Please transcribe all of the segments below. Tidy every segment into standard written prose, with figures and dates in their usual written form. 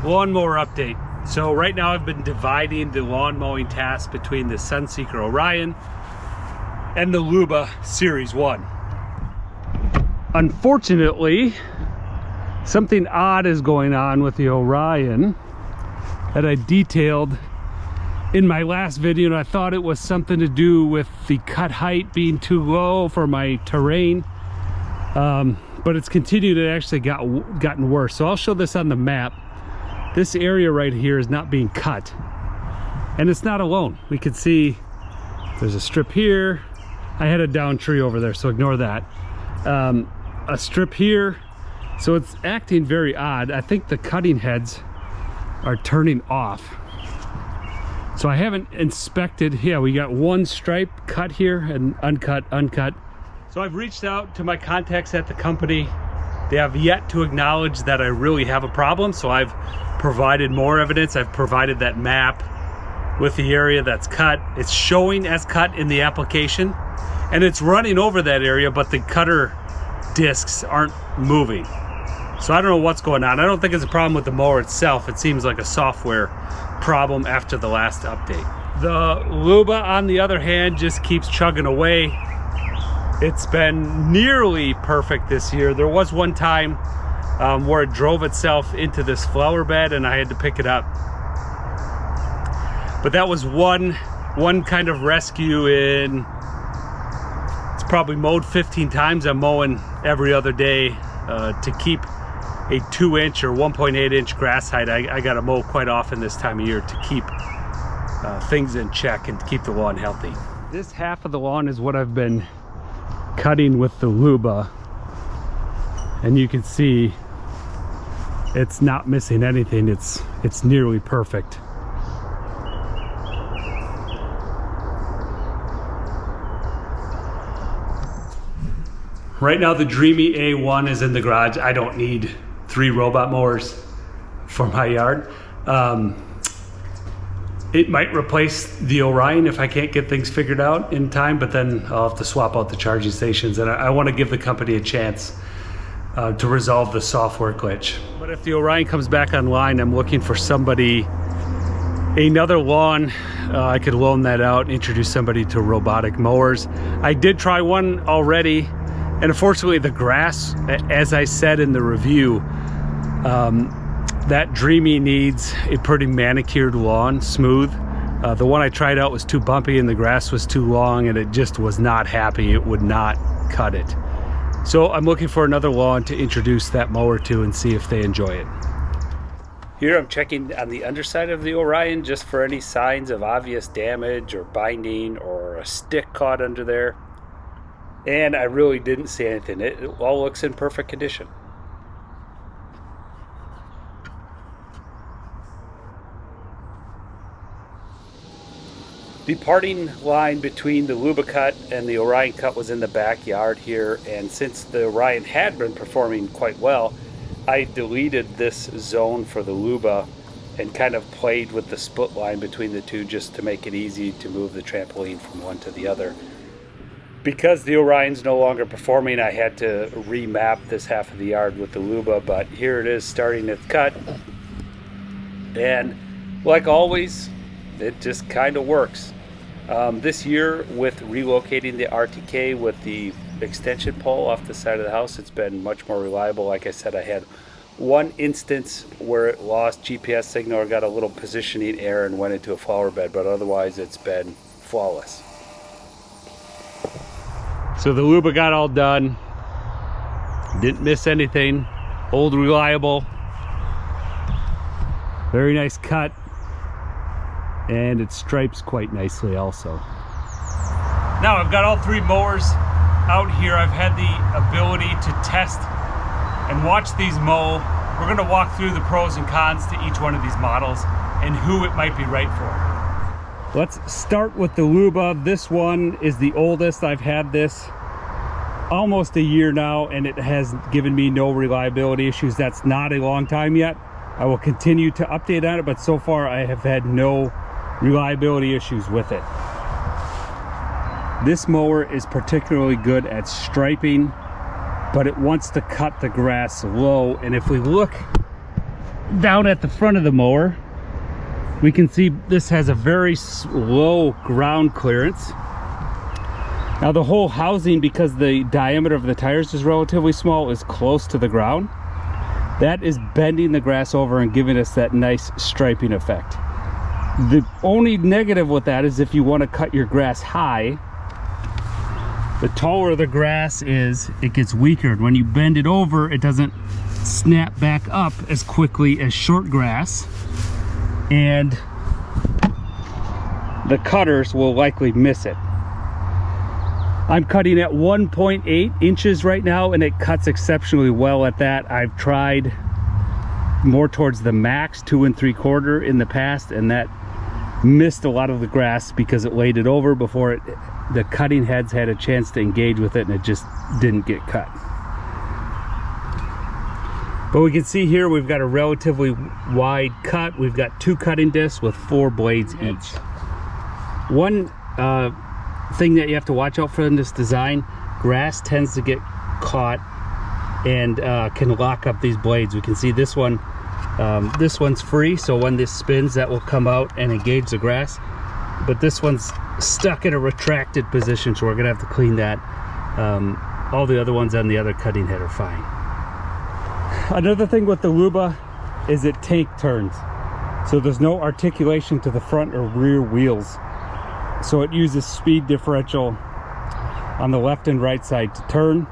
Lawnmower update. So right now I've been dividing the lawn mowing task between the SunSeeker Orion and the Luba Series 1. Unfortunately, something odd is going on with the Orion that I detailed in my last video, and I thought it was something to do with the cut height being too low for my terrain. But it's continued to actually gotten worse. So I'll show this on the map. This area right here is not being cut, and it's not alone. We can see there's a strip here. I had a down tree over there, so ignore that. A strip here, so it's acting very odd. I think the cutting heads are turning off. So I haven't inspected. Yeah, we got one stripe cut here and uncut. So I've reached out to my contacts at the company. They have yet to acknowledge that I really have a problem, so I've provided more evidence. I've provided that map with the area that's cut. It's showing as cut in the application, and it's running over that area, but the cutter discs aren't moving. So I don't know what's going on. I don't think it's a problem with the mower itself. It seems like a software problem after the last update. The Luba, on the other hand, just keeps chugging away. It's been nearly perfect this year. There was one time where it drove itself into this flower bed and I had to pick it up. But that was one kind of rescue in, it's probably mowed 15 times. I'm mowing every other day to keep a 2-inch or 1.8-inch grass height. I gotta mow quite often this time of year to keep things in check and to keep the lawn healthy. This half of the lawn is what I've been cutting with the Luba, and you can see it's not missing anything. It's nearly perfect. Right now the Dreamy A1 is in the garage. I don't need 3 robot mowers for my yard. It might replace the Orion if I can't get things figured out in time, but then I'll have to swap out the charging stations, and I want to give the company a chance to resolve the software glitch. But if the Orion comes back online, I'm looking for somebody, another lawn. I could loan that out, introduce somebody to robotic mowers. I did try one already, and unfortunately the grass, as I said in the review, that Dreamy needs a pretty manicured lawn, smooth. The one I tried out was too bumpy and the grass was too long, and it just was not happy. It would not cut it. So I'm looking for another lawn to introduce that mower to and see if they enjoy it. Here I'm checking on the underside of the Orion just for any signs of obvious damage or binding or a stick caught under there. And I really didn't see anything. It all looks in perfect condition. The parting line between the Luba cut and the Orion cut was in the backyard here, and since the Orion had been performing quite well, I deleted this zone for the Luba and kind of played with the split line between the two just to make it easy to move the trampoline from one to the other. Because the Orion's no longer performing, I had to remap this half of the yard with the Luba, but here it is starting its cut, and like always, it just kind of works. This year, with relocating the RTK with the extension pole off the side of the house, it's been much more reliable. Like I said, I had one instance where it lost GPS signal or got a little positioning error and went into a flower bed, but otherwise it's been flawless. So the Luba got all done, didn't miss anything, old reliable, very nice cut. And it stripes quite nicely also. Now I've got all 3 mowers out here. I've had the ability to test and watch these mow. We're going to walk through the pros and cons to each one of these models and who it might be right for. Let's start with the Luba. This one is the oldest. I've had this almost a year now, and it has given me no reliability issues. That's not a long time yet. I will continue to update on it, but so far I have had no reliability issues with it. This mower is particularly good at striping, but it wants to cut the grass low, and if we look down at the front of the mower, we can see this has a very low ground clearance. Now the whole housing, because the diameter of the tires is relatively small, is close to the ground. That is bending the grass over and giving us that nice striping effect. The only negative with that is if you want to cut your grass high, the taller the grass is, it gets weaker. When you bend it over, it doesn't snap back up as quickly as short grass, and the cutters will likely miss it. I'm cutting at 1.8 inches right now, and it cuts exceptionally well at that. I've tried more towards the max 2 3/4 in the past, and that missed a lot of the grass because it laid it over before the cutting heads had a chance to engage with it, and it just didn't get cut. But we can see here we've got a relatively wide cut. We've got 2 cutting discs with 4 blades each. One thing that you have to watch out for in this design, grass tends to get caught and can lock up these blades. We can see this one's free, so when this spins, that will come out and engage the grass. But this one's stuck in a retracted position, so we're gonna have to clean that. All the other ones on the other cutting head are fine. Another thing with the Luba is it tank turns. So there's no articulation to the front or rear wheels. So it uses speed differential on the left and right side to turn.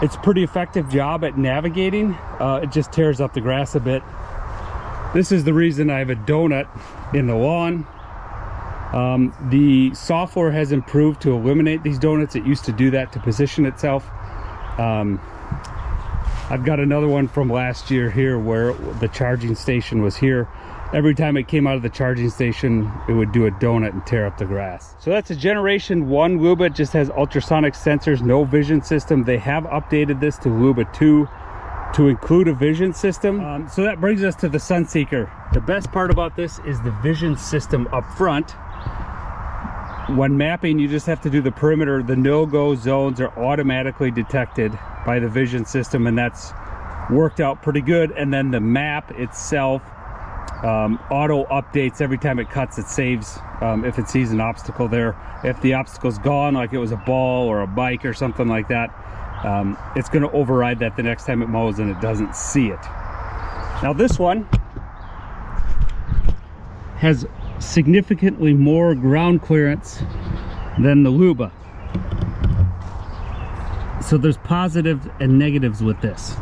It's a pretty effective job at navigating. It just tears up the grass a bit. This is the reason I have a donut in the lawn. The software has improved to eliminate these donuts. It used to do that to position itself. I've got another one from last year here where the charging station was here. Every time it came out of the charging station, it would do a donut and tear up the grass. So that's a Generation 1 Luba. It just has ultrasonic sensors, no vision system. They have updated this to Luba 2 to include a vision system. So that brings us to the SunSeeker. The best part about this is the vision system up front. When mapping, you just have to do the perimeter. The no-go zones are automatically detected by the vision system, and that's worked out pretty good. And then the map itself auto updates every time it cuts. It saves if it sees an obstacle there. If the obstacle's gone, like it was a ball or a bike or something like that, it's going to override that the next time it mows and it doesn't see it. Now this one has significantly more ground clearance than the Luba. So there's positives and negatives with this.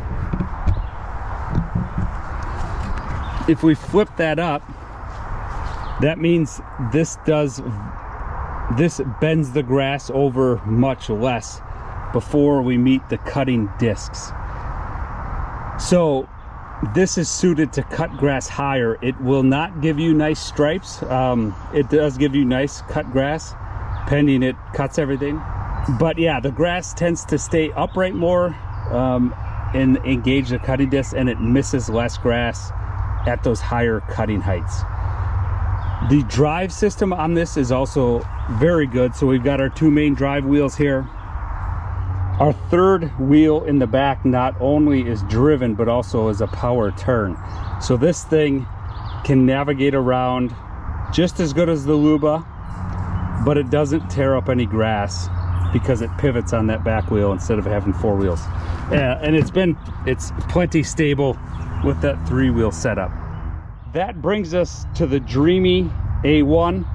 If we flip that up, that means this bends the grass over much less before we meet the cutting discs. So this is suited to cut grass higher. It will not give you nice stripes. It does give you nice cut grass, pending it cuts everything. But yeah, the grass tends to stay upright more and engage the cutting disc, and it misses less grass at those higher cutting heights. The drive system on this is also very good. So we've got our 2 main drive wheels here. Our third wheel in the back not only is driven, but also is a power turn. So this thing can navigate around just as good as the Luba, but it doesn't tear up any grass because it pivots on that back wheel instead of having 4 wheels. And it's plenty stable with that 3-wheel setup. That brings us to the Dreamy A1.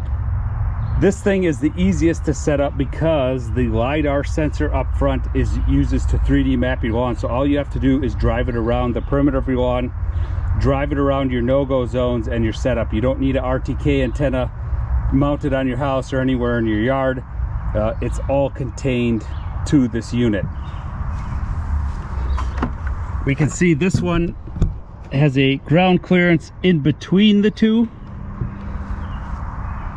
This thing is the easiest to set up because the LiDAR sensor up front uses to 3D map your lawn. So all you have to do is drive it around the perimeter of your lawn, drive it around your no-go zones, and your setup. You don't need an RTK antenna mounted on your house or anywhere in your yard. It's all contained to this unit. We can see this one has a ground clearance in between the two.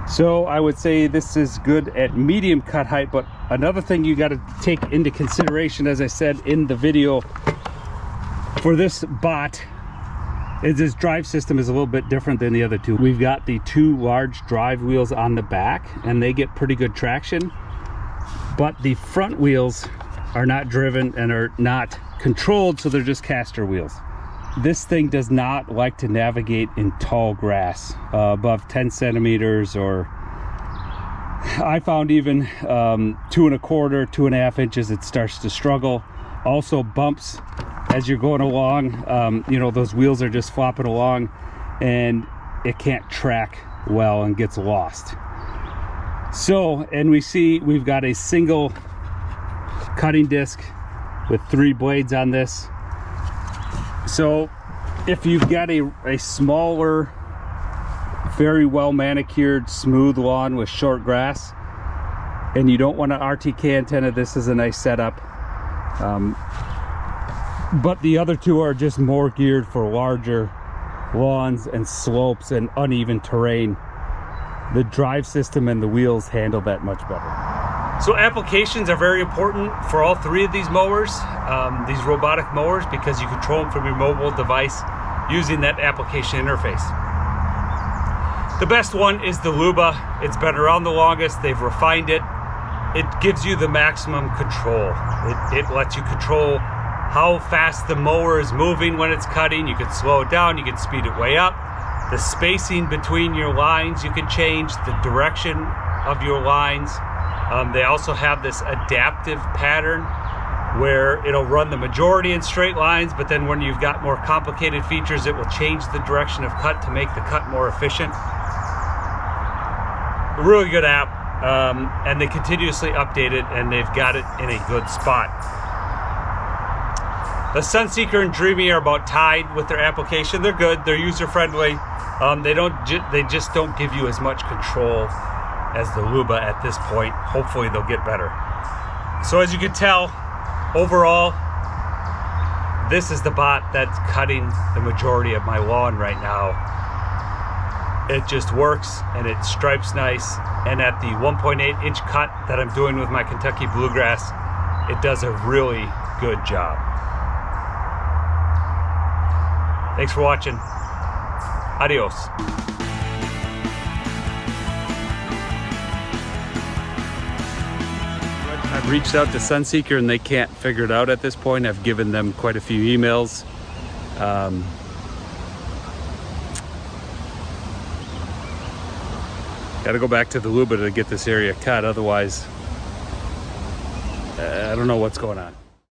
So I would say this is good at medium cut height. But another thing you got to take into consideration, as I said in the video, for this bot is this drive system is a little bit different than the other two. We've got the 2 large drive wheels on the back, and they get pretty good traction, but the front wheels are not driven and are not controlled, so they're just caster wheels. this thing does not like to navigate in tall grass above 10 centimeters, or I found even 2 1/4, 2.5 inches, it starts to struggle. Also bumps as you're going along. You know, those wheels are just flopping along and it can't track well and gets lost. So, and we see we've got a single cutting disc with 3 blades on this. So if you've got a smaller, very well manicured, smooth lawn with short grass, and you don't want an RTK antenna, this is a nice setup. But the other two are just more geared for larger lawns and slopes and uneven terrain. The drive system and the wheels handle that much better. So applications are very important for all 3 of these mowers, these robotic mowers, because you control them from your mobile device using that application interface. The best one is the Luba. It's been around the longest. They've refined it. It gives you the maximum control. It lets you control how fast the mower is moving when it's cutting. You can slow it down, you can speed it way up. The spacing between your lines, you can change the direction of your lines. They also have this adaptive pattern where it'll run the majority in straight lines, but then when you've got more complicated features, it will change the direction of cut to make the cut more efficient. A really good app, and they continuously update it, and they've got it in a good spot. The SunSeeker and Dreamy are about tied with their application. They're good, they're user-friendly. They just don't give you as much control as the Luba at this point. Hopefully they'll get better. So as you can tell, overall, this is the bot that's cutting the majority of my lawn right now. It just works and it stripes nice. And at the 1.8 inch cut that I'm doing with my Kentucky Bluegrass, it does a really good job. Thanks for watching. Adios. I've reached out to SunSeeker and they can't figure it out at this point. I've given them quite a few emails. Got to go back to the Luba to get this area cut, otherwise I don't know what's going on.